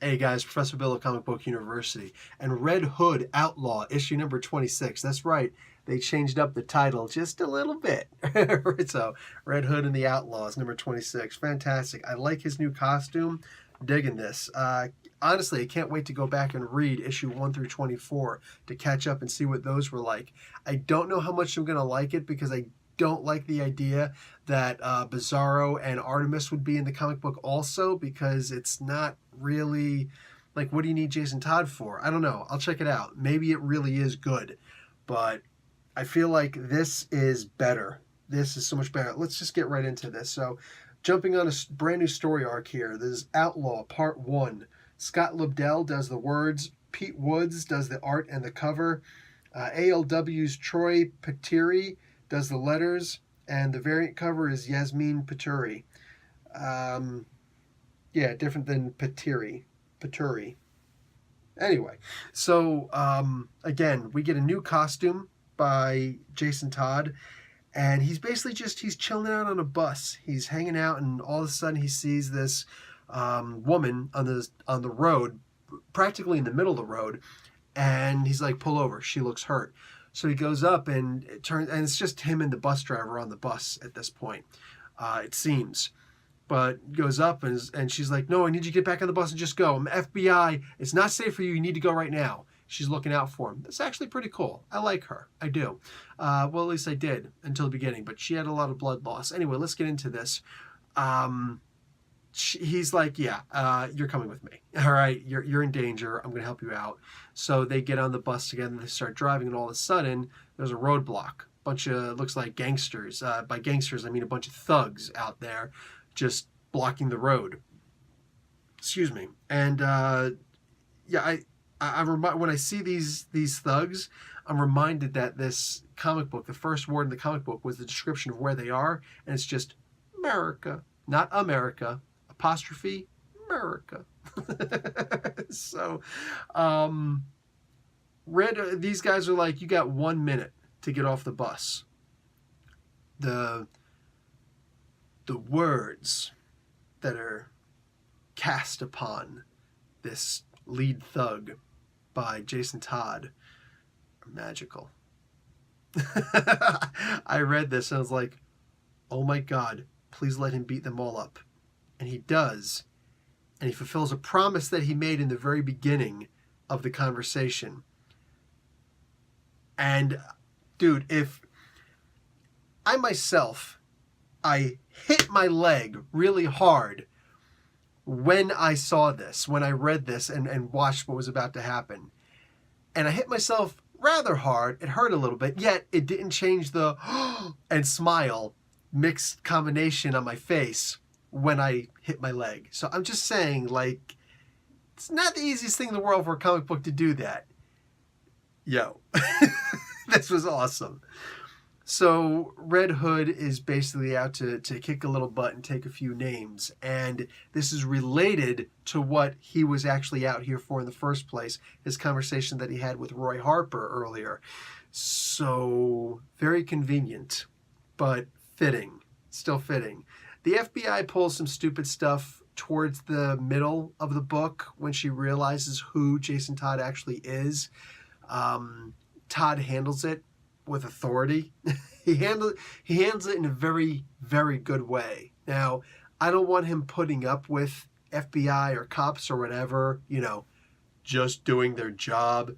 Hey guys, Professor Bill of Comic Book University, and Red Hood Outlaw, issue number 26. That's right, they changed up the title just a little bit. So, Red Hood and the Outlaws, number 26. Fantastic. I like his new costume. Digging this. Honestly, I can't wait to go back and read issue 1 through 24 to catch up and see what those were like. I don't know how much I'm going to like it because I don't like the idea that Bizarro and Artemis would be in the comic book also, because it's not really like, what do you need Jason Todd for? I don't know. I'll check it out. Maybe it really is good, but I feel like this is better. This is so much better. Let's just get right into this. So, jumping on a brand new story arc here. This is Outlaw Part 1. Scott Lobdell does the words. Pete Woods does the art and the cover. ALW's Troy Petiri does the letters, and the variant cover is Yasmin Paturi. Yeah, different than Paturi. Anyway, so again, we get a new costume by Jason Todd, and he's basically he's chilling out on a bus. He's hanging out, and all of a sudden he sees this woman on the road, practically in the middle of the road, and he's like, pull over, she looks hurt. So he goes up, and it's just him and the bus driver on the bus at this point, it seems. But goes up, and she's like, no, I need you to get back on the bus and just go. I'm FBI. It's not safe for you. You need to go right now. She's looking out for him. That's actually pretty cool. I like her. I do. Well, at least I did until the beginning, but she had a lot of blood loss. Anyway, let's get into this. He's like, yeah, you're coming with me. All right, you're in danger. I'm going to help you out. So they get on the bus together, and they start driving, and all of a sudden, there's a roadblock. Bunch of, looks like gangsters. By gangsters, I mean a bunch of thugs out there just blocking the road. Excuse me. And yeah, when I see these thugs, I'm reminded that this comic book, the first word in the comic book, was the description of where they are, and it's just America, not America, apostrophe America. So, these guys are like, you got 1 minute to get off the bus. The words that are cast upon this lead thug by Jason Todd are magical. I read this and I was like, oh my God, please let him beat them all up. And he does. And he fulfills a promise that he made in the very beginning of the conversation. And dude, if I myself, I hit my leg really hard when I saw this, when I read this and watched what was about to happen. And I hit myself rather hard. It hurt a little bit, yet it didn't change the and smile mixed combination on my face when I hit my leg. So I'm just saying, like, it's not the easiest thing in the world for a comic book to do that. Yo, this was awesome. So Red Hood is basically out to kick a little butt and take a few names. And this is related to what he was actually out here for in the first place, his conversation that he had with Roy Harper earlier. So very convenient, but fitting, still fitting. The FBI pulls some stupid stuff towards the middle of the book when she realizes who Jason Todd actually is. Todd handles it with authority. he handles it in a very, very good way. Now, I don't want him putting up with FBI or cops or whatever, just doing their job.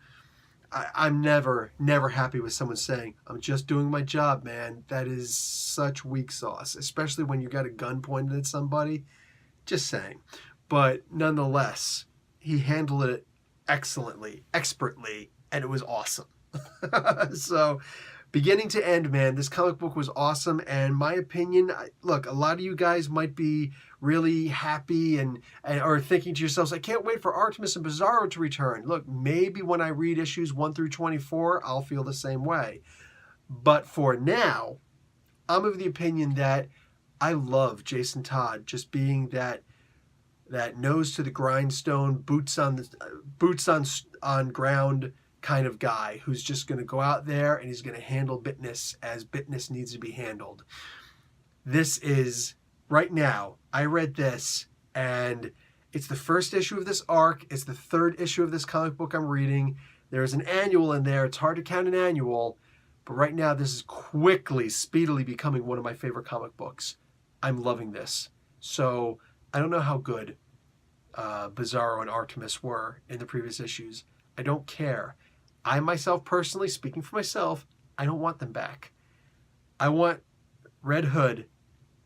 I'm never happy with someone saying, I'm just doing my job, man. That is such weak sauce, especially when you got a gun pointed at somebody. Just saying. But nonetheless, he handled it excellently, expertly, and it was awesome. So, beginning to end, man, this comic book was awesome. And my opinion, look, a lot of you guys might be really happy and or thinking to yourselves, I can't wait for Artemis and Bizarro to return. Look, maybe when I read issues 1 through 24, I'll feel the same way. But for now, I'm of the opinion that I love Jason Todd just being that nose to the grindstone, boots on ground kind of guy who's just going to go out there and he's going to handle business as business needs to be handled. This is, right now, I read this and It's the first issue of this arc. It's the third issue of this comic book I'm reading. There's an annual in there. It's hard to count an annual. But right now, this is quickly, speedily becoming one of my favorite comic books. I'm loving this. So I don't know how good Bizarro and Artemis were in the previous issues. I don't care. I myself, personally, speaking for myself, I don't want them back. I want Red Hood,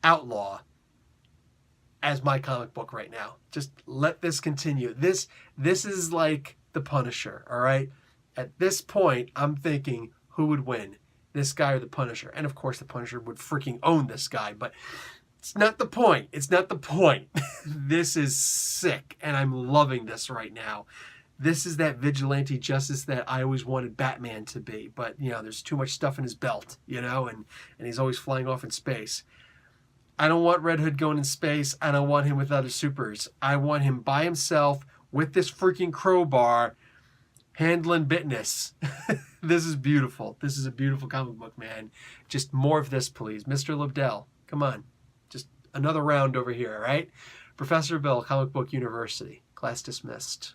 Outlaw, as my comic book right now. Just let this continue. This is like the Punisher, all right? At this point, I'm thinking, who would win, this guy or the Punisher? And of course, the Punisher would freaking own this guy, but it's not the point. It's not the point. This is sick, and I'm loving this right now. This is that vigilante justice that I always wanted Batman to be, but, you know, there's too much stuff in his belt, you know, and he's always flying off in space. I don't want Red Hood going in space. I don't want him with other supers. I want him by himself with this freaking crowbar handling business. This is beautiful. This is a beautiful comic book, man. Just more of this, please. Mr. Lobdell, come on. Just another round over here, all right? Professor Bill, Comic Book University. Class dismissed.